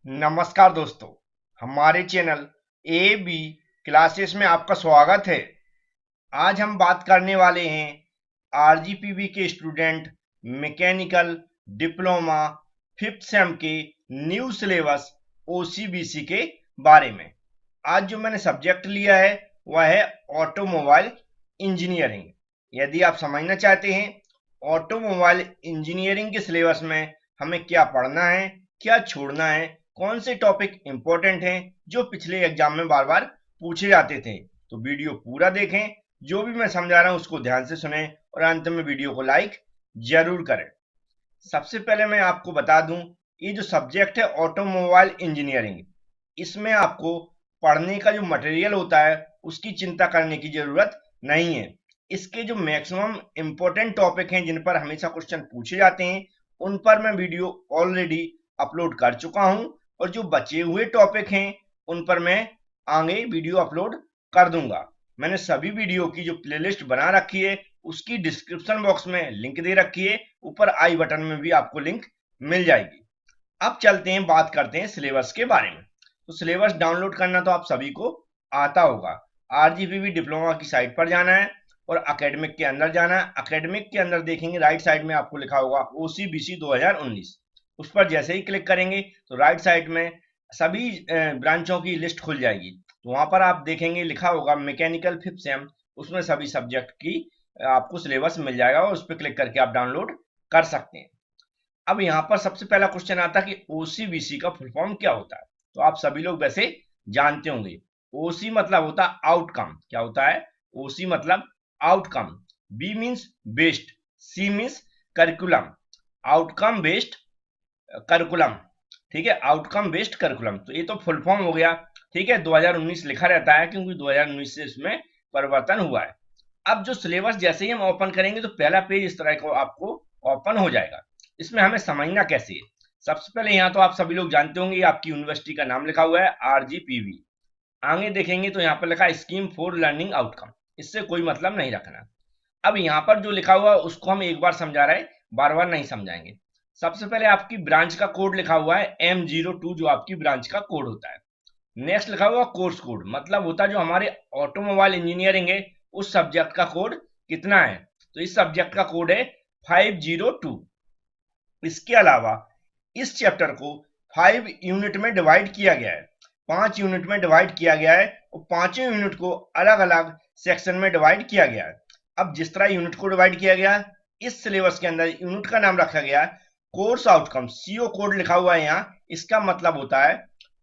नमस्कार दोस्तों, हमारे चैनल ए बी क्लासेस में आपका स्वागत है। आज हम बात करने वाले हैं आरजीपीवी के student mechanical diploma fifth sem के न्यू सिलेबस ओसीबीसी के बारे में। आज जो मैंने सब्जेक्ट लिया है वह है ऑटोमोबाइल इंजीनियरिंग। यदि आप समझना चाहते हैं ऑटोमोबाइल इंजीनियरिंग के सिलेबस में हमें क्या पढ़ना है, क्या छोड़ना है, कौन से टॉपिक इंपॉर्टेंट हैं जो पिछले एग्जाम में बार बार पूछे जाते थे, तो वीडियो पूरा देखें। जो भी मैं समझा रहा हूं उसको ध्यान से सुने और अंत में वीडियो को लाइक जरूर करें। सबसे पहले मैं आपको बता दूं, ये जो सब्जेक्ट है ऑटोमोबाइल इंजीनियरिंग, इसमें आपको पढ़ने का जो मटेरियल होता है उसकी चिंता करने की जरूरत नहीं है। इसके जो मैक्सिमम इंपॉर्टेंट टॉपिक हैं जिन पर हमेशा क्वेश्चन पूछे जाते हैं उन पर मैं वीडियो ऑलरेडी अपलोड कर चुका हूं, और जो बचे हुए टॉपिक हैं उन पर मैं आगे वीडियो अपलोड कर दूंगा। मैंने सभी वीडियो की जो प्लेलिस्ट बना रखी है उसकी डिस्क्रिप्शन बॉक्स में लिंक दे रखी है, ऊपर आई बटन में भी आपको लिंक मिल जाएगी। अब चलते हैं, बात करते हैं सिलेबस के बारे में। तो सिलेबस डाउनलोड करना तो आप सभी को आता होगा। आरजीपीवी डिप्लोमा की साइट पर जाना है और एकेडमिक के अंदर जाना है। एकेडमिक के अंदर देखेंगे राइट साइड में आपको लिखा होगा ओसीबीसी 2019। उस पर जैसे ही क्लिक करेंगे तो राइट साइड में सभी ब्रांचों की लिस्ट खुल जाएगी। तो वहां पर आप देखेंगे लिखा होगा मैकेनिकल फिफ्थ सेम, उसमें सभी सब्जेक्ट की आपको सिलेबस मिल जाएगा और उस पर क्लिक करके आप डाउनलोड कर सकते हैं। अब यहाँ पर सबसे पहला क्वेश्चन आता है कि ओसीबीसी का फुल फॉर्म क्या होता है। तो आप सभी लोग वैसे जानते होंगे, ओसी मतलब होता है आउटकम। क्या होता है? ओसी मतलब outcome. B means based, C means curriculum, outcome based curriculum. ठीक है, आउटकम बेस्ड करिकुलम। तो ये तो फुल फॉर्म हो गया। ठीक है, 2019 लिखा रहता है क्योंकि 2019 से इसमें परिवर्तन हुआ है। अब जो सिलेबस जैसे ही हम ओपन करेंगे तो पहला पेज इस तरह को आपको ओपन हो जाएगा। इसमें हमें समझना कैसे है, सबसे पहले यहाँ तो आप सभी लोग जानते होंगे आपकी यूनिवर्सिटी का नाम लिखा हुआ है आरजीपीवी। आगे देखेंगे तो यहाँ पर लिखा है स्कीम फॉर लर्निंग आउटकम, इससे कोई मतलब नहीं रखना। अब यहाँ पर जो लिखा हुआ है उसको हम एक बार समझा रहे हैं, बार बार नहीं समझाएंगे। सबसे पहले आपकी ब्रांच का कोड लिखा हुआ है M02, जो आपकी ब्रांच का कोड होता है। नेक्स्ट लिखा हुआ कोर्स कोड, मतलब होता है जो हमारे ऑटोमोबाइल इंजीनियरिंग है उस सब्जेक्ट का कोड कितना है। तो इस सब्जेक्ट का कोड है 502। इसके अलावा इस चैप्टर को 5 यूनिट में डिवाइड किया गया है, 5 यूनिट में डिवाइड किया गया है और पांचों यूनिट को अलग अलग सेक्शन में डिवाइड किया गया है। अब जिस तरह यूनिट को डिवाइड किया गया है, इस सिलेबस के अंदर यूनिट का नाम रखा गया है कोर्स आउटकम। सीओ कोड लिखा हुआ है यहाँ, इसका मतलब होता है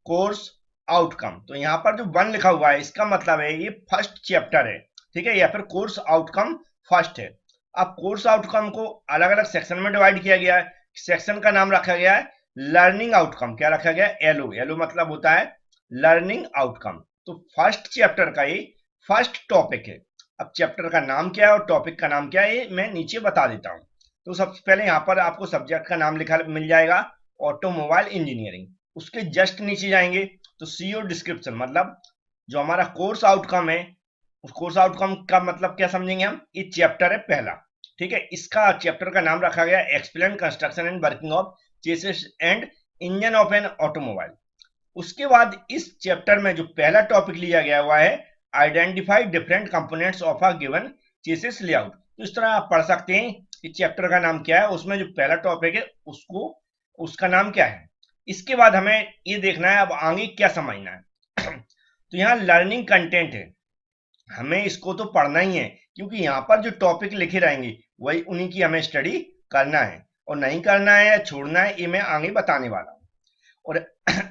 कोर्स आउटकम। तो यहाँ पर जो 1 लिखा हुआ है इसका मतलब है ये फर्स्ट चैप्टर है, ठीक है, या फिर कोर्स आउटकम फर्स्ट है। अब कोर्स आउटकम को अलग अलग सेक्शन में डिवाइड किया गया है। सेक्शन का नाम रखा गया है लर्निंग आउटकम। क्या रखा गया है? एलओ। एलओ मतलब होता है लर्निंग आउटकम। तो फर्स्ट चैप्टर का ये फर्स्ट टॉपिक है। अब चैप्टर का नाम क्या है और टॉपिक का नाम क्या है ये मैं नीचे बता देता हूं। तो सबसे पहले यहाँ पर आपको सब्जेक्ट का नाम लिखा मिल जाएगा ऑटोमोबाइल इंजीनियरिंग। उसके जस्ट नीचे जाएंगे तो सीओ डिस्क्रिप्शन, मतलब जो हमारा कोर्स आउटकम है उस कोर्स आउटकम का मतलब क्या समझेंगे हम। ये चैप्टर है पहला, ठीक है। इसका चैप्टर का नाम रखा गया explain construction and working of chassis and engine of an automobile. उसके बाद इस चैप्टर में जो पहला टॉपिक लिया गया हुआ है identify different components of a given chassis layout. तो इस तरह आप पढ़ सकते हैं कि चैप्टर का नाम क्या है, उसमें जो पहला टॉपिक है उसको उसका नाम क्या है। इसके बाद हमें ये देखना है अब आगे क्या समझना है। तो यहाँ लर्निंग कंटेंट है, हमें इसको तो पढ़ना ही है क्योंकि यहाँ पर जो टॉपिक लिखे रहेंगे वही उन्हीं की हमें स्टडी करना है, और नहीं करना है या छोड़ना है ये मैं आगे बताने वाला हूँ। और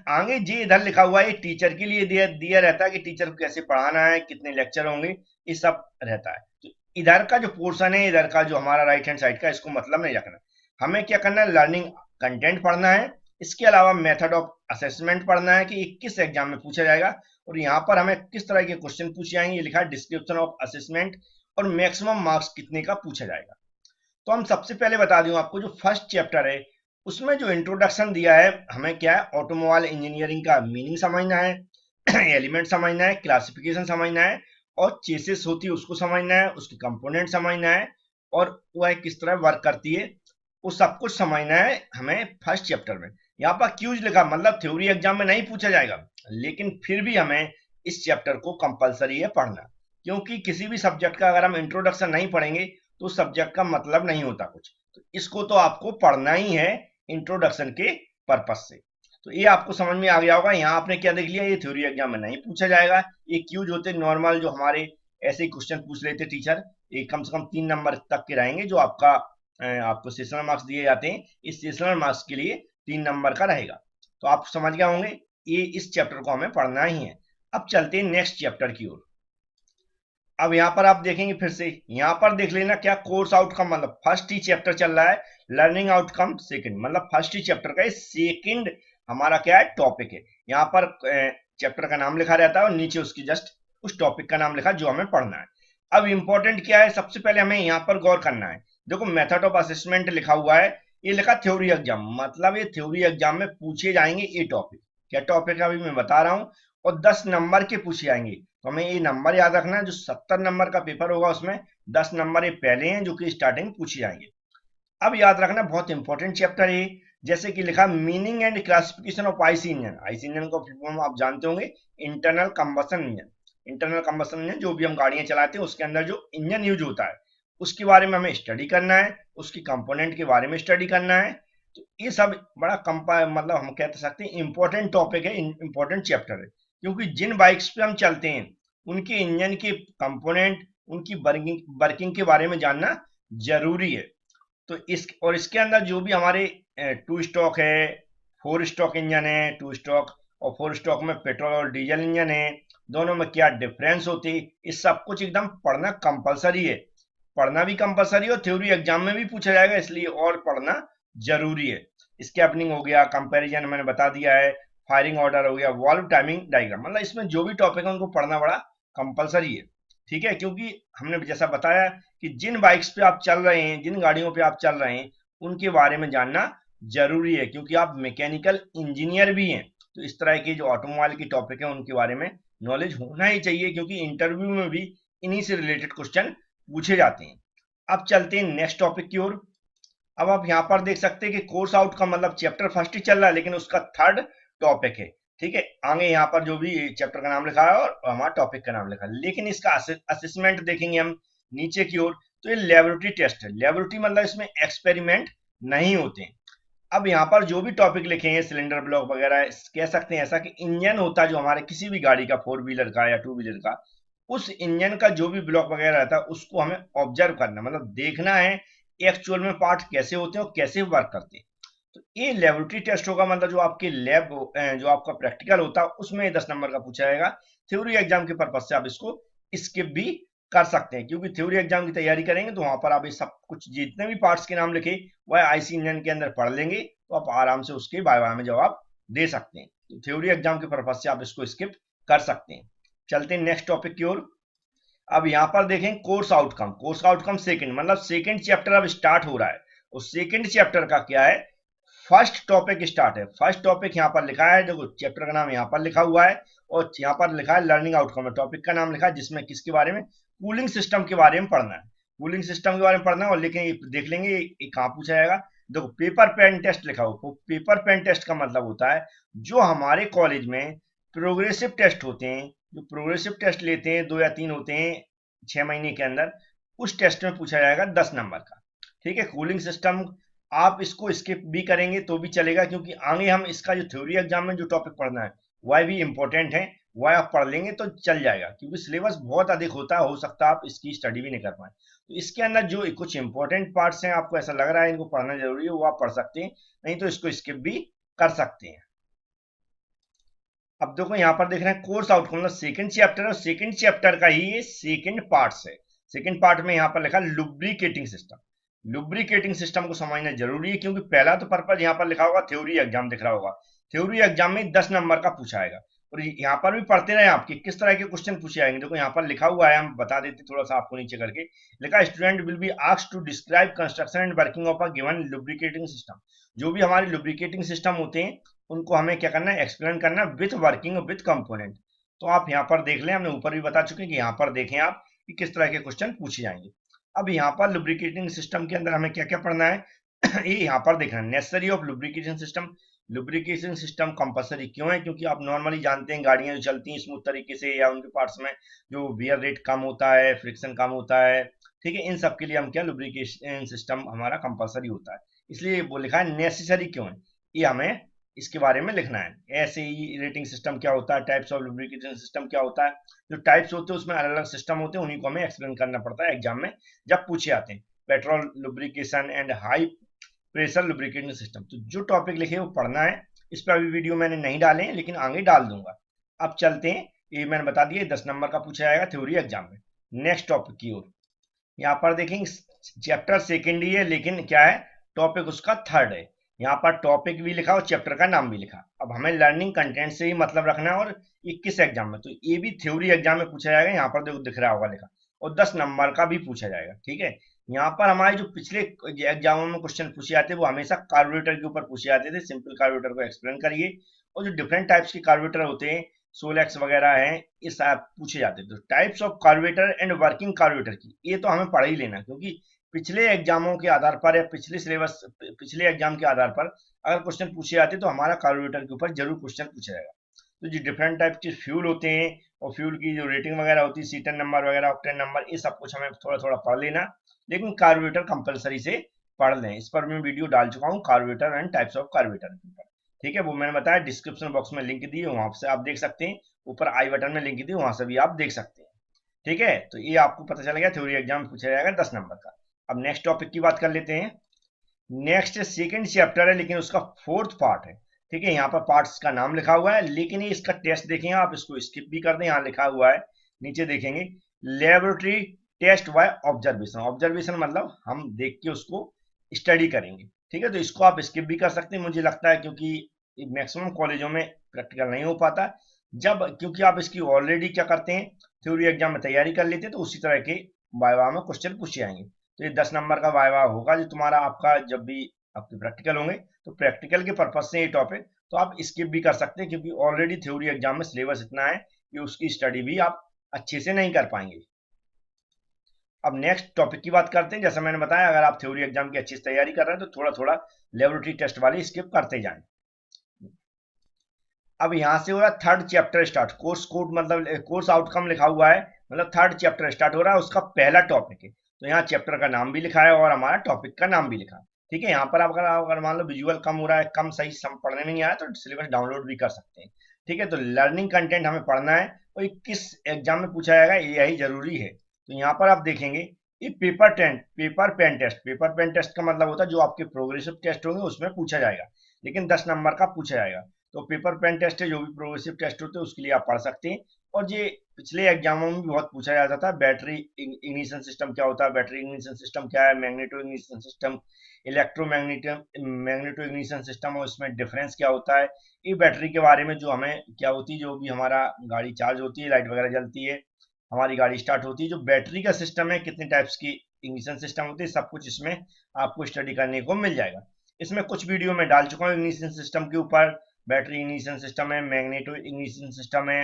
आगे जी इधर लिखा हुआ है टीचर के लिए दिया रहता है कि टीचर को कैसे पढ़ाना है, कितने लेक्चर होंगे, ये सब रहता है। तो इधर का जो पोर्शन है, इधर का जो हमारा राइट हैंड साइड का, इसको मतलब नहीं रखना। हमें क्या करना है, लर्निंग कंटेंट पढ़ना है। इसके अलावा मेथड ऑफ असेसमेंट पढ़ना है कि किस एग्जाम में पूछा जाएगा और यहाँ पर हमें किस तरह के क्वेश्चन पूछे जाएंगे। ये लिखा है डिस्क्रिप्शन ऑफ असेसमेंट और मैक्सिमम मार्क्स कितने का पूछा जाएगा। तो हम सबसे पहले बता दूं आपको, जो फर्स्ट चैप्टर है उसमें जो इंट्रोडक्शन दिया है, हमें क्या है ऑटोमोबाइल इंजीनियरिंग का मीनिंग समझना है, एलिमेंट समझना है, क्लासिफिकेशन समझना है, और चेसिस होती है उसको समझना है, उसके कंपोनेंट समझना है और वह किस तरह वर्क करती है वो सब कुछ समझना है हमें फर्स्ट चैप्टर में। यहाँ पर क्यूज लिखा मतलब थ्योरी एग्जाम में नहीं पूछा जाएगा, लेकिन फिर भी हमें इस चैप्टर को कंपलसरी है पढ़ना, क्योंकि किसी भी सब्जेक्ट का अगर हम इंट्रोडक्शन नहीं पढ़ेंगे तो सब्जेक्ट का मतलब नहीं होता कुछ। तो इसको तो आपको पढ़ना ही है इंट्रोडक्शन के पर्पज से। तो ये आपको समझ में आ गया होगा। यहाँ आपने क्या देख लिया, ये थ्योरी एग्जाम में नहीं पूछा जाएगा। ये क्यूज होते नॉर्मल जो हमारे ऐसे ही क्वेश्चन पूछ लेते टीचर, ये कम से कम 3 नंबर तक के रहेंगे जो आपको सेशनल मार्क्स दिए जाते हैं। इस सेशनल मार्क्स के लिए 3 नंबर का रहेगा। तो आप समझ गए होंगे ये इस चैप्टर को हमें पढ़ना ही है। अब चलते हैं नेक्स्ट चैप्टर की ओर। अब यहाँ पर आप देखेंगे फिर से, यहाँ पर देख लेना क्या कोर्स आउटकम मतलब फर्स्ट ही चैप्टर चल रहा है, लर्निंग आउटकम सेकंड मतलब फर्स्ट ही चैप्टर का सेकंड हमारा क्या है टॉपिक है। यहाँ पर चैप्टर का नाम लिखा रहता है और नीचे उसकी जस्ट उस टॉपिक का नाम लिखा जो हमें पढ़ना है। अब इंपॉर्टेंट क्या है, सबसे पहले हमें यहाँ पर गौर करना है। देखो मेथड ऑफ असेसमेंट लिखा हुआ है, ये लिखा थ्योरी एग्जाम मतलब ये थ्योरी एग्जाम में पूछे जाएंगे ये टॉपिक। क्या टॉपिक है अभी मैं बता रहा हूँ, और 10 नंबर के पूछे जाएंगे। तो हमें ये नंबर याद रखना है, जो 70 नंबर का पेपर होगा उसमें 10 नंबर ये पहले हैं जो कि स्टार्टिंग पूछे जाएंगे। अब याद रखना बहुत इंपॉर्टेंट चैप्टर है, जैसे कि लिखा meaning and classification of IC engine. IC engine को फॉर्म आप जानते होंगे, internal combustion engine. Internal combustion engine जो भी हम गाड़ियां चलाते हैं उसके अंदर जो इंजन यूज होता है उसके बारे में हमें स्टडी करना है, उसकी कंपोनेंट के बारे में स्टडी करना है। तो ये सब बड़ा मतलब हम कह सकते हैं इंपॉर्टेंट टॉपिक है, इंपॉर्टेंट चैप्टर है, क्योंकि जिन बाइक्स पे हम चलते हैं उनके इंजन के कंपोनेंट, उनकी वर्किंग के बारे में जानना जरूरी है। तो इसके अंदर जो भी हमारे 2 स्ट्रोक है, 4 स्ट्रोक इंजन है, 2 स्ट्रोक और 4 स्ट्रोक में पेट्रोल और डीजल इंजन है, दोनों में क्या डिफरेंस होती है, इस सब कुछ एकदम पढ़ना कंपलसरी है। पढ़ना भी कंपलसरी है और थ्योरी एग्जाम में भी पूछा जाएगा, इसलिए और पढ़ना जरूरी है। स्कैपनिंग हो गया, कंपैरिजन मैंने बता दिया है, फायरिंग ऑर्डर हो गया, वॉल्व टाइमिंग डायग्राम, मतलब इसमें जो भी टॉपिक है उनको पढ़ना बड़ा कंपलसरी है। ठीक है, क्योंकि हमने जैसा बताया कि जिन बाइक्स पे आप चल रहे हैं, जिन गाड़ियों पे आप चल रहे हैं उनके बारे में जानना जरूरी है, क्योंकि आप मैकेनिकल इंजीनियर भी हैं। तो इस तरह के जो ऑटोमोबाइल की टॉपिक है उनके बारे में नॉलेज होना ही चाहिए, क्योंकि इंटरव्यू में भी इन्हीं से रिलेटेड क्वेश्चन पूछे जाते हैं। अब चलते हैं नेक्स्ट टॉपिक की ओर। अब आप यहाँ पर देख सकते हैं कि कोर्स आउटकम मतलब चैप्टर फर्स्ट ही चल रहा है लेकिन उसका थर्ड टॉपिक है। ठीक है, आगे यहाँ पर जो भी चैप्टर का नाम लिखा है और हमारा टॉपिक का नाम लिखा है, लेकिन इसका असेसमेंट देखेंगे हम नीचे की ओर तो ये लेबोरेटरी टेस्ट है। लेबोरेटरी मतलब इसमें एक्सपेरिमेंट नहीं होते हैं। अब यहाँ पर जो भी टॉपिक लिखे हैं सिलेंडर ब्लॉक वगैरह, कह सकते हैं ऐसा कि इंजन होता है जो हमारे किसी भी गाड़ी का 4 व्हीलर का या 2 व्हीलर का, उस इंजन का जो भी ब्लॉक वगैरह रहता है उसको हमें ऑब्जर्व करना मतलब देखना है एक्चुअल में पार्ट कैसे होते हैं और कैसे वर्क करते हैं। तो ये लेबोरेटरी टेस्ट होगा, मतलब जो आपके लैब जो आपका प्रैक्टिकल होता है उसमें 10 नंबर का पूछा जाएगा। थ्योरी एग्जाम के पर्पज से आप इसको स्किप भी कर सकते हैं, क्योंकि थ्योरी एग्जाम की तैयारी करेंगे तो वहां पर आप ये सब कुछ जितने भी पार्ट्स के नाम लिखे वह आईसी इंजन के अंदर पढ़ लेंगे तो आप आराम से उसके बाय में जवाब दे सकते हैं। तो थ्योरी एग्जाम के पर्पज से आप इसको स्किप कर सकते हैं। चलते हैं नेक्स्ट टॉपिक की ओर। अब यहाँ पर देखें course outcome. Course outcome second मतलब सेकंड चैप्टर अब स्टार्ट हो रहा है, और सेकंड चैप्टर का क्या है, फर्स्ट टॉपिक स्टार्ट है। फर्स्ट टॉपिक यहाँ पर लिखा है, देखो चैप्टर का नाम यहाँ पर लिखा हुआ है और यहाँ पर लिखा है लर्निंग आउटकम है, टॉपिक का नाम लिखा है जिसमें किसके बारे में, कूलिंग सिस्टम के बारे में पढ़ना है। कूलिंग सिस्टम के बारे में पढ़ना है, और लेकिन ये देख लेंगे ये कहाँ पूछा जाएगा। देखो पेपर पेन टेस्ट लिखा हो, पेपर पेन टेस्ट का मतलब होता है जो हमारे कॉलेज में प्रोग्रेसिव टेस्ट होते हैं, जो प्रोग्रेसिव टेस्ट लेते हैं 2 या 3 होते हैं 6 महीने के अंदर, उस टेस्ट में पूछा जाएगा 10 नंबर का। ठीक है, कूलिंग सिस्टम आप इसको स्किप भी करेंगे तो भी चलेगा, क्योंकि आगे हम इसका जो थ्योरी एग्जाम में जो टॉपिक पढ़ना है वह भी इंपॉर्टेंट है, वह आप पढ़ लेंगे तो चल जाएगा, क्योंकि सिलेबस बहुत अधिक होता है, हो सकता है आप इसकी स्टडी भी नहीं कर पाए। तो इसके अंदर जो कुछ इंपॉर्टेंट पार्ट्स हैं आपको ऐसा लग रहा है इनको पढ़ना जरूरी है वो आप पढ़ सकते हैं, नहीं तो इसको स्किप भी कर सकते हैं। अब देखो यहाँ पर देख रहे हैं कोर्स आउटकम मतलब सेकंड चैप्टर और सेकंड चैप्टर का ही ये सेकंड पार्ट्स है। सेकंड पार्ट में यहाँ पर लिखा लुब्रिकेटिंग सिस्टम। लुब्रिकेटिंग सिस्टम को समझना जरूरी है, क्योंकि पहला तो पर्पज यहाँ पर लिखा होगा थ्योरी एग्जाम दिख रहा होगा, थ्योरी एग्जाम में 10 नंबर का पूछा आएगा, और यहाँ पर भी पढ़ते रहे आपके किस तरह के क्वेश्चन पूछे आएंगे। देखो यहाँ पर लिखा हुआ है, हम बता देते थोड़ा सा आपको नीचे करके, लिखा student will be asked to describe construction and working of a given lubricating system. जो भी हमारे लुब्रिकेटिंग सिस्टम होते हैं उनको हमें क्या करना है, एक्सप्लेन करना विथ वर्किंग विथ कंपोनेंट। तो आप यहाँ पर देख लें, हमने ऊपर भी बता चुके हैं कि यहाँ पर देखें आप कि किस तरह के क्वेश्चन पूछे जाएंगे। अब यहाँ पर लुब्रिकेटिंग सिस्टम के अंदर हमें क्या क्या पढ़ना है, ये यहाँ पर देखना necessary of lubrication system. Lubrication system compulsory क्यों है? क्योंकि आप नॉर्मली जानते हैं गाड़ियां जो चलती हैं स्मूथ तरीके से या उनके पार्ट्स में जो वियर रेट कम होता है, फ्रिक्शन कम होता है, ठीक है, इन सब के लिए हम क्या लुब्रिकेशन सिस्टम हमारा कंपलसरी होता है। इसलिए वो लिखा है नेसेसरी क्यों है, ये हमें इसके बारे में लिखना है। ऐसे ही रेटिंग सिस्टम क्या होता है, टाइप्स ऑफ लुब्रिकेशन सिस्टम क्या होता है, जो टाइप्स होते हैं उसमें अलग अलग सिस्टम होते हैं, उन्हीं को हमें एक्सप्लेन करना पड़ता है एग्जाम में जब पूछे आते हैं। Petrol lubrication and high pressure lubrication system, तो जो टॉपिक लिखे वो पढ़ना है। इस पर अभी वीडियो मैंने नहीं डाले हैं लेकिन आगे डाल दूंगा। अब चलते हैं, ये मैंने बता दिया 10 नंबर का पूछा जाएगा थ्योरी एग्जाम में। नेक्स्ट टॉपिक की ओर यहाँ पर देखेंगे, चैप्टर सेकेंड ही है लेकिन क्या है, टॉपिक उसका थर्ड है। यहाँ पर टॉपिक भी लिखा और चैप्टर का नाम भी लिखा। अब हमें लर्निंग कंटेंट से ही मतलब रखना है, और ये किस एग्जाम में, तो ये भी थ्योरी एग्जाम में पूछा जाएगा। यहाँ पर देखो दिख रहा होगा लिखा, और 10 नंबर का भी पूछा जाएगा, ठीक है। यहाँ पर हमारे जो पिछले एग्जामों में क्वेश्चन पूछे जाते हैं वो हमेशा कार्बोरेटर के ऊपर पूछे जाते थे। सिंपल कार्बोरेटर को एक्सप्लेन करिए, और जो डिफरेंट टाइप्स के कार्बोरेटर होते हैं, सोलेक्स वगैरह हैं, ये सब पूछे जाते हैं। तो types of carburettor and working carburettor की ये तो हमें पढ़ ही लेना, क्योंकि पिछले एग्जामों के आधार पर या पिछले सिलेबस पिछले एग्जाम के आधार पर अगर क्वेश्चन पूछे जाते तो हमारा कार्बोरेटर के ऊपर जरूर क्वेश्चन पूछा जाएगा। तो जो डिफरेंट टाइप के फ्यूल होते हैं और फ्यूल की जो रेटिंग वगैरह होती है, सीटन नंबर वगैरह, ऑक्टेन नंबर, ये सब कुछ हमें थोड़ा थोड़ा पढ़ लेना, लेकिन कार्बोरेटर कंपलसरी से पढ़ लें। इस पर मैं वीडियो डाल चुका हूँ carburettor and types of carburettor के ऊपर, ठीक है। वो मैंने बताया, डिस्क्रिप्शन बॉक्स में लिंक दी है, वहां से आप देख सकते हैं। ऊपर आई बटन में लिंक दी, वहां से भी आप देख सकते हैं, ठीक है। तो ये आपको पता चल गया, थ्योरी एग्जाम पूछा जाएगा 10 नंबर का। अब नेक्स्ट टॉपिक की बात कर लेते हैं। नेक्स्ट सेकंड चैप्टर है लेकिन उसका फोर्थ पार्ट है, ठीक है। यहाँ पर पार्ट्स का नाम लिखा हुआ है, लेकिन ये इसका टेस्ट देखेंगे आप, इसको स्किप भी कर दें। यहाँ लिखा हुआ है, नीचे देखेंगे, laboratory test by observation. Observation मतलब हम देख के उसको स्टडी करेंगे, ठीक है। तो इसको आप स्किप भी कर सकते हैं मुझे लगता है, क्योंकि मैक्सिमम कॉलेजों में प्रैक्टिकल नहीं हो पाता जब, क्योंकि आप इसकी ऑलरेडी क्या करते हैं, थ्योरी एग्जाम में तैयारी कर लेते हैं, तो उसी तरह के वाइवा में क्वेश्चन पूछे आएंगे। तो ये 10 नंबर का वाइवा होगा जो तुम्हारा आपका जब भी आपके प्रैक्टिकल होंगे, तो प्रैक्टिकल के पर्पज से ये टॉपिक तो आप स्किप भी कर सकते हैं, क्योंकि ऑलरेडी थ्योरी एग्जाम में सिलेबस इतना है कि उसकी स्टडी भी आप अच्छे से नहीं कर पाएंगे। अब नेक्स्ट टॉपिक की बात करते हैं। जैसा मैंने बताया, अगर आप थ्योरी एग्जाम की अच्छी से तैयारी कर रहे हैं तो थोड़ा थोड़ा लेबोरेटरी टेस्ट वाली स्किप करते जाएं। अब यहाँ से हो रहा है third chapter start. Course code मतलब कोर्स आउटकम लिखा हुआ है, मतलब थर्ड चैप्टर स्टार्ट हो रहा है, उसका पहला टॉपिक है। तो यहाँ चैप्टर का नाम भी लिखा है और हमारा टॉपिक का नाम भी लिखा है, ठीक है। यहाँ पर आप अगर मान लो विजुअल कम हो रहा है, कम सही सम पढ़ने में नहीं आया, तो सिलेबस डाउनलोड भी कर सकते हैं, ठीक है। तो लर्निंग कंटेंट हमें पढ़ना है, और ये किस एग्जाम में पूछा जाएगा यही जरूरी है। तो यहाँ पर आप देखेंगे, ये paper pen test. Paper pen test का मतलब होता है जो आपके प्रोग्रेसिव टेस्ट होंगे उसमें पूछा जाएगा, लेकिन 10 नंबर का पूछा जाएगा। तो पेपर पेन टेस्ट है, जो भी प्रोग्रेसिव टेस्ट होते हैं उसके लिए आप पढ़ सकते हैं। और ये पिछले एग्जामों में भी बहुत पूछा जाता था, बैटरी इग्निशन सिस्टम क्या होता है, बैटरी इग्निशन सिस्टम क्या है, magneto ignition system, magneto ignition system, और इसमें डिफरेंस क्या होता है। ये बैटरी के बारे में जो हमें क्या होती है, जो भी हमारा गाड़ी चार्ज होती है, लाइट वगैरह जलती है, हमारी गाड़ी स्टार्ट होती है, जो बैटरी का सिस्टम है, कितने टाइप्स की इग्निशन सिस्टम होती है, सब कुछ इसमें आपको स्टडी करने को मिल जाएगा। इसमें कुछ वीडियो में डाल चुका हूँ इग्निशन सिस्टम के ऊपर। बैटरी इग्निशन सिस्टम है, मैग्नेटो इग्निशन सिस्टम है,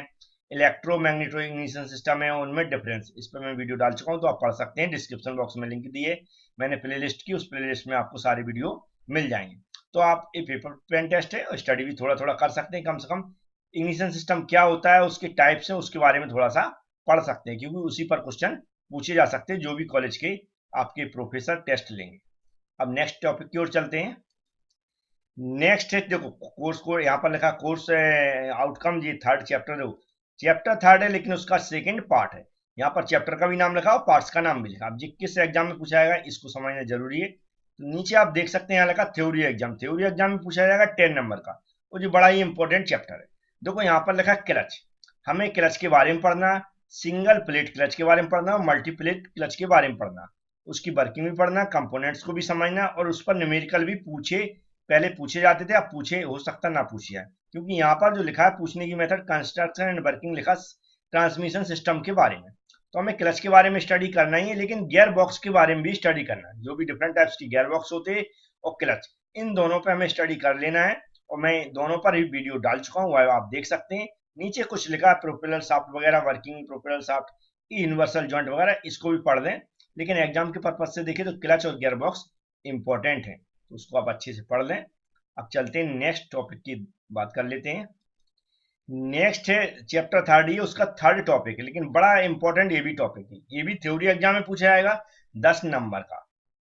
इलेक्ट्रोमैग्नेटो इग्निशन सिस्टम है, उनमें डिफरेंस, इस पर मैं वीडियो डाल चुका हूँ, तो आप पढ़ सकते हैं। डिस्क्रिप्शन बॉक्स में लिंक दिए मैंने प्लेलिस्ट की, उस प्लेलिस्ट में आपको सारे वीडियो मिल जाएंगे। तो आप ये पेपर पेन टेस्ट है और स्टडी भी थोड़ा थोड़ा कर सकते हैं, कम से कम इग्निशन सिस्टम क्या होता है, उसके टाइप्स है, उसके बारे में थोड़ा सा पढ़ सकते हैं, क्योंकि उसी पर क्वेश्चन पूछे जा सकते हैं जो भी कॉलेज के आपके प्रोफेसर टेस्ट लेंगे। अब नेक्स्ट टॉपिक की ओर चलते हैं। नेक्स्ट है, देखो कोर्स को यहाँ पर लिखा कोर्स आउटकम, ये थर्ड चैप्टर है, चैप्टर थर्ड है लेकिन उसका सेकंड पार्ट है। यहाँ पर चैप्टर का भी नाम लिखा और पार्ट्स का नाम भी लिखा। अब जी किस एग्जाम में पूछा जाएगा इसको समझना जरूरी है। तो नीचे आप देख सकते हैं यहाँ लिखा थ्योरी एग्जाम। थ्योरी एग्जाम में पूछा जाएगा 10 नंबर का, वो जो बड़ा ही इंपॉर्टेंट चैप्टर है। देखो यहाँ पर लिखा क्लच, हमें क्लच के बारे में पढ़ना, सिंगल प्लेट क्लच के बारे में पढ़ना, मल्टी प्लेट क्लच के बारे में पढ़ना, उसकी वर्किंग भी पढ़ना, कंपोनेंट्स को भी समझना, और उस पर न्यूमेरिकल भी पहले पूछे जाते थे, अब पूछे हो सकता ना पूछे है, क्योंकि यहाँ पर जो लिखा है पूछने की मेथड कंस्ट्रक्शन एंड वर्किंग लिखा ट्रांसमिशन सिस्टम के बारे में। तो हमें क्लच के बारे में स्टडी करना ही है, लेकिन गियर बॉक्स के बारे में भी स्टडी करना है, जो भी डिफरेंट टाइप्स की गियर बॉक्स होते हैं और क्लच, इन दोनों पे हमें स्टडी कर लेना है। और मैं दोनों पर ही वीडियो डाल चुका हूँ, आप देख सकते हैं। नीचे कुछ लिखा है प्रोपेलर शाफ्ट वगैरह, working propeller shaft, universal joint वगैरह, इसको भी पढ़ दें। लेकिन एग्जाम के पर्पज से देखें तो क्लच और गियर बॉक्स इंपॉर्टेंट है, तो उसको आप अच्छे से पढ़ लें। अब चलते हैं नेक्स्ट टॉपिक की बात कर लेते हैं। नेक्स्ट है चैप्टर थर्ड, ये उसका थर्ड टॉपिक है, लेकिन बड़ा इंपॉर्टेंट ये भी टॉपिक है। ये भी थ्योरी एग्जाम में पूछा जाएगा 10 नंबर का।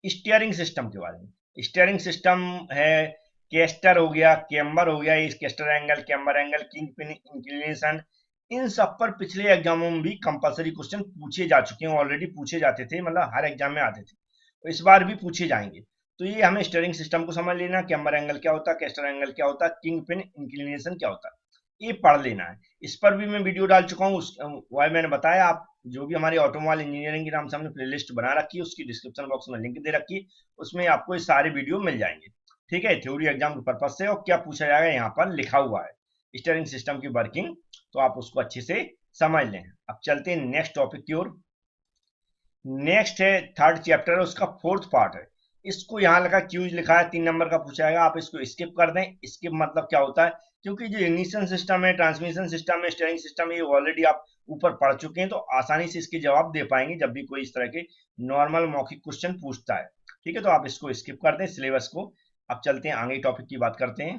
स्टीयरिंग सिस्टम के बारे में। स्टीयरिंग सिस्टम है, कैस्टर हो गया, कैम्बर हो गया, इस castor angle, camber angle, king pin inclination, इन सब पर पिछले एग्जामों में भी कंपलसरी क्वेश्चन पूछे जा चुके हैं, ऑलरेडी पूछे जाते थे, मतलब हर एग्जाम में आते थे, तो इस बार भी पूछे जाएंगे। तो ये हमें स्टीयरिंग सिस्टम को समझ लेना, कैम्बर एंगल क्या होता है, कैस्टर एंगल क्या होता है, किंग पिन इंक्लिनेशन क्या होता है, ये पढ़ लेना है। इस पर भी मैं वीडियो डाल चुका हूँ, वह मैंने बताया। आप जो भी हमारी ऑटोमोबाइल इंजीनियरिंग के नाम से हमने प्लेलिस्ट बना रखी है, उसकी डिस्क्रिप्शन बॉक्स में लिंक दे रखी है, उसमें आपको ये सारे वीडियो मिल जाएंगे। ठीक है, थ्योरी एग्जाम के पर्पज से, और क्या पूछा जाएगा यहाँ पर लिखा हुआ है, स्टीयरिंग सिस्टम की वर्किंग, तो आप उसको अच्छे से समझ लें। अब चलते हैं नेक्स्ट टॉपिक की ओर। नेक्स्ट है थर्ड चैप्टर, उसका फोर्थ पार्ट है। इसको यहाँ लगा क्यूज लिखा है, 3 नंबर का पूछा जाएगा, आप इसको स्किप कर दें। स्किप मतलब क्या होता है, क्योंकि जो इग्निशन सिस्टम है, ट्रांसमिशन सिस्टम है, स्टीयरिंग सिस्टम है, ये ऑलरेडी आप ऊपर पढ़ चुके हैं, तो आसानी से इसके जवाब दे पाएंगे जब भी कोई इस तरह के नॉर्मल मौखिक क्वेश्चन पूछता है। ठीक है, तो आप इसको स्किप कर दें सिलेबस को। अब चलते हैं आगे टॉपिक की बात करते हैं।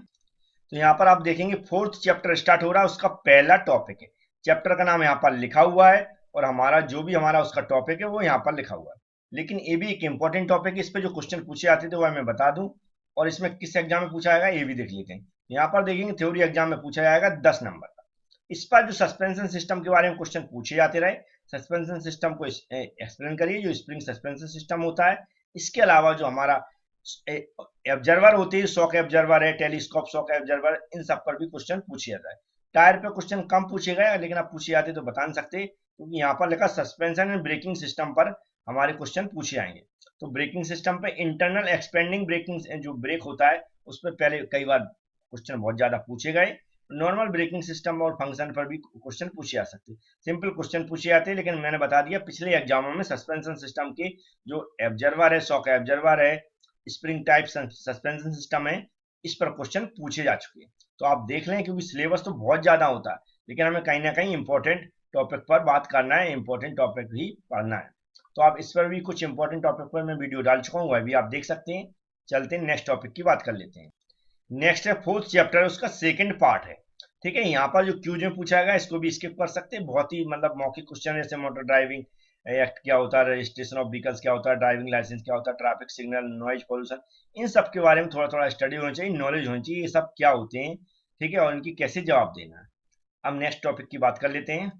तो यहाँ पर आप देखेंगे फोर्थ चैप्टर स्टार्ट हो रहा है, उसका पहला टॉपिक है। चैप्टर का नाम यहाँ पर लिखा हुआ है, और हमारा जो भी हमारा उसका टॉपिक है वो यहाँ पर लिखा हुआ है। लेकिन ये भी एक इंपॉर्टेंट टॉपिक है, इस पे जो क्वेश्चन पूछे जाते थे वह मैं बता दूं, और इसमें किस एग्जाम में पूछा जाएगा ये भी देख लेते हैं। यहाँ पर देखेंगे थ्योरी एग्जाम में पूछा जाएगा 10 नंबर का। इस पर जो सस्पेंशन सिस्टम के बारे में क्वेश्चन पूछे जाते रहे, सस्पेंशन सिस्टम को एक्सप्लेन करिए, जो स्प्रिंग सस्पेंशन सिस्टम होता है। इसके अलावा जो हमारा ऑब्जर्वर होती है, शॉक ऑब्जर्वर है, टेलीस्कोप शॉक ऑब्जर्वर, इन सब पर भी क्वेश्चन पूछे जाता है। टायर पे क्वेश्चन कम पूछे गए, लेकिन आप पूछे जाते तो बता नहीं सकते, क्योंकि यहाँ पर लिखा सस्पेंशन एंड ब्रेकिंग सिस्टम पर हमारे क्वेश्चन पूछे जाएंगे। तो ब्रेकिंग सिस्टम पे इंटरनल एक्सपेंडिंग ब्रेकिंग जो ब्रेक होता है, उस पर पहले कई बार क्वेश्चन बहुत ज्यादा पूछे गए। नॉर्मल ब्रेकिंग सिस्टम और फंक्शन पर भी क्वेश्चन पूछे जा सकते, सिंपल क्वेश्चन पूछे जाते हैं। लेकिन मैंने बता दिया पिछले एग्जामों में सस्पेंशन सिस्टम के जो ऑब्जर्वर है, शॉक ऑब्जर्वर है, स्प्रिंग टाइप सस्पेंशन सिस्टम है, इस पर क्वेश्चन पूछे जा चुके हैं। तो आप देख लें, क्योंकि सिलेबस तो बहुत ज्यादा होता है, लेकिन हमें कहीं ना कहीं इंपॉर्टेंट टॉपिक पर बात करना है, इंपॉर्टेंट टॉपिक ही पढ़ना है। तो आप इस पर भी कुछ इंपॉर्टेंट टॉपिक पर मैं वीडियो डाल चुका हूँ, वह भी आप देख सकते हैं। चलते हैं नेक्स्ट टॉपिक की बात कर लेते हैं। नेक्स्ट है फोर्थ चैप्टर, उसका सेकंड पार्ट है। ठीक है, यहाँ पर जो क्यूज में पूछा गया इसको भी स्किप कर सकते हैं, बहुत ही मतलब मौखिक क्वेश्चन है, जैसे मोटर ड्राइविंग एक्ट क्या होता है, रजिस्ट्रेशन ऑफ व्हीकल्स क्या होता है, ड्राइविंग लाइसेंस क्या होता है, ट्रैफिक सिग्नल, नॉइज पोल्यूशन, इन सब के बारे में थोड़ा थोड़ा स्टडी होनी चाहिए, नॉलेज होनी चाहिए, ये सब क्या होते हैं। ठीक है, और इनकी कैसे जवाब देना है। अब नेक्स्ट टॉपिक की बात कर लेते हैं।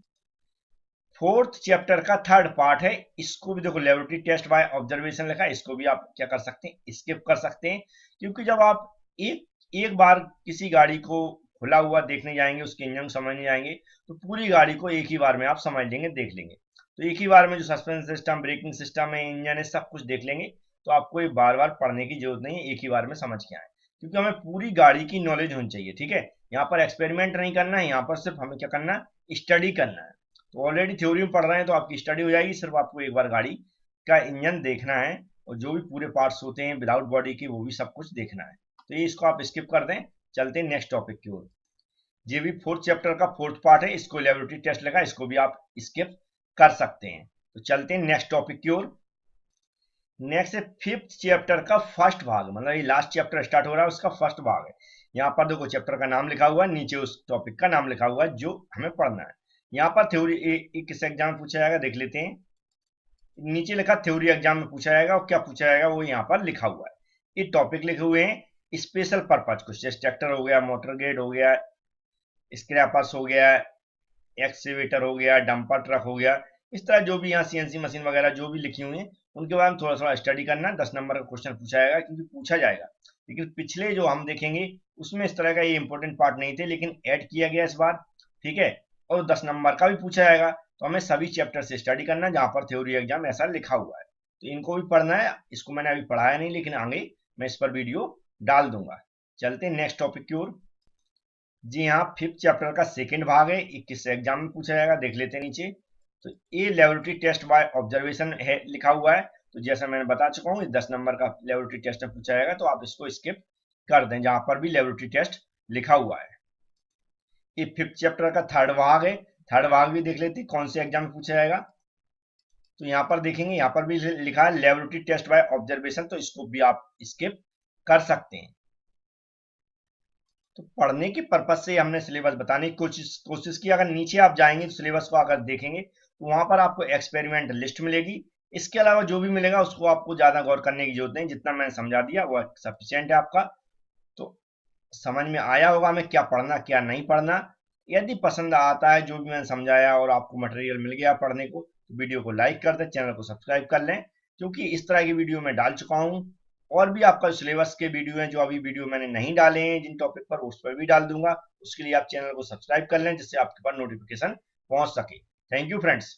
फोर्थ चैप्टर का थर्ड पार्ट है, इसको भी देखो लेबोरेटरी टेस्ट बाय ऑब्जर्वेशन लिखा है, इसको भी आप क्या कर सकते हैं, स्किप कर सकते हैं। क्योंकि जब आप एक बार किसी गाड़ी को खुला हुआ देखने जाएंगे, उसके इंजन समझने जाएंगे, तो पूरी गाड़ी को एक ही बार में आप समझ लेंगे, देख लेंगे। तो एक ही बार में जो सस्पेंशन सिस्टम, ब्रेकिंग सिस्टम है, इंजन है, सब कुछ देख लेंगे। तो आपको ये बार बार पढ़ने की जरूरत नहीं है, एक ही बार में समझ के आए, क्योंकि हमें पूरी गाड़ी की नॉलेज होनी चाहिए। ठीक है, यहाँ पर एक्सपेरिमेंट नहीं करना है, यहाँ पर सिर्फ हमें क्या करना है, स्टडी करना है। तो ऑलरेडी थ्योरी में पढ़ रहे हैं तो आपकी स्टडी हो जाएगी, सिर्फ आपको एक बार गाड़ी का इंजन देखना है, और जो भी पूरे पार्ट्स होते हैं विदाउट बॉडी के, वो भी सब कुछ देखना है। तो ये इसको आप स्किप कर दें। चलते हैं नेक्स्ट टॉपिक की ओर। ये भी फोर्थ चैप्टर का फोर्थ पार्ट है, इसको लेबोरेटरी टेस्ट लगा, इसको भी आप स्किप कर सकते हैं। तो चलते हैं नेक्स्ट टॉपिक की ओर। नेक्स्ट है फिफ्थ चैप्टर का फर्स्ट भाग, मतलब ये लास्ट चैप्टर स्टार्ट हो रहा है, उसका फर्स्ट भाग है। यहाँ पर देखो चैप्टर का नाम लिखा हुआ है, नीचे उस टॉपिक का नाम लिखा हुआ है जो हमें पढ़ना है। यहाँ पर थ्योरी किस एग्जाम में पूछा जाएगा देख लेते हैं। नीचे लिखा थ्योरी एग्जाम में पूछा जाएगा, और क्या पूछा जाएगा वो यहाँ पर लिखा हुआ है। ये टॉपिक लिखे हुए हैं स्पेशल पर्पज कुछ, जैसे ट्रैक्टर हो गया, मोटर ग्रेड हो गया, स्क्रैपर्स हो गया, एक्सकेवेटर हो गया, डंपर ट्रक हो गया, इस तरह जो भी यहाँ सीएनसी मशीन वगैरह जो भी लिखी हुई है, उनके बारे में थोड़ा थोड़ा स्टडी करना। 10 नंबर का क्वेश्चन पूछा जाएगा, क्योंकि पूछा जाएगा। लेकिन पिछले जो हम देखेंगे उसमें इस तरह का ये इंपॉर्टेंट पार्ट नहीं थे, लेकिन ऐड किया गया इस बार। ठीक है, और 10 नंबर का भी पूछा जाएगा, तो हमें सभी चैप्टर से स्टडी करना जहाँ पर थ्योरी एग्जाम ऐसा लिखा हुआ है, तो इनको भी पढ़ना है। इसको मैंने अभी पढ़ाया नहीं, लेकिन आगे मैं इस पर वीडियो डाल दूंगा। चलते हैं नेक्स्ट टॉपिक की ओर। जी हाँ, फिफ्थ चैप्टर का सेकंड भाग है, 21 एग्जाम में पूछा जाएगा, देख लेते हैं नीचे। तो ये लेबोरेटरी टेस्ट बाय ऑब्जर्वेशन है लिखा हुआ है, तो जैसा मैंने बता चुका हूँ 10 नंबर का लेबोरेटरी टेस्ट में पूछा जाएगा, तो आप इसको स्किप कर दें जहां पर भी लेबोरेटरी टेस्ट लिखा हुआ है। ये फिफ्थ चैप्टर का थर्ड भाग है, थर्ड भाग भी देख लेते हैं कौन से एग्जाम में पूछा जाएगा। तो यहाँ पर देखेंगे, यहाँ पर भी लिखा है लेबोरेटरी टेस्ट बाय ऑब्जर्वेशन, तो इसको भी आप स्किप कर सकते हैं। तो पढ़ने के पर्पज से हमने सिलेबस बताने की कोशिश की। अगर नीचे आप जाएंगे तो सिलेबस को अगर देखेंगे तो वहां पर आपको एक्सपेरिमेंट लिस्ट मिलेगी। इसके अलावा जो भी मिलेगा उसको आपको ज्यादा गौर करने की जरूरत नहीं, जितना मैंने समझा दिया वो सफिशिएंट है आपका। तो समझ में आया होगा हमें क्या पढ़ना क्या नहीं पढ़ना। यदि पसंद आता है जो भी मैंने समझाया और आपको मटेरियल मिल गया पढ़ने को, तो वीडियो को लाइक कर दें, चैनल को सब्सक्राइब कर लें, क्योंकि इस तरह की वीडियो मैं डाल चुका हूँ। और भी आपका सिलेबस के वीडियो हैं जो अभी वीडियो मैंने नहीं डाले हैं जिन टॉपिक पर, उस पर भी डाल दूंगा। उसके लिए आप चैनल को सब्सक्राइब कर लें जिससे आपके पास नोटिफिकेशन पहुंच सके। Thank you friends.